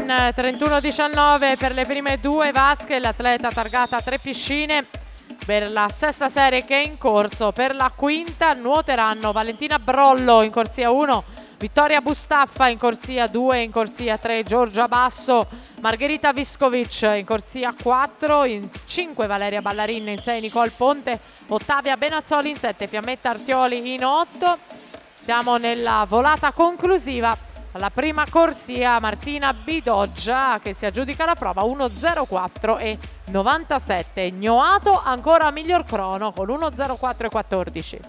in 31-19 per le prime due vasche, l'atleta targata 3 piscine. Per la sesta serie che è in corso, per la quinta nuoteranno Valentina Brollo in corsia 1, Vittoria Bustaffa in corsia 2, in corsia 3 Giorgia Basso, Margherita Viscovic in corsia 4, in 5 Valeria Ballarin, in 6 Nicole Ponte, Ottavia Benazzoli in 7, Fiammetta Artioli in 8. Siamo nella volata conclusiva. Alla prima corsia Martina Bidoggia che si aggiudica la prova 1.04 e 97. Gnoato ancora miglior crono con 1.04 e 14.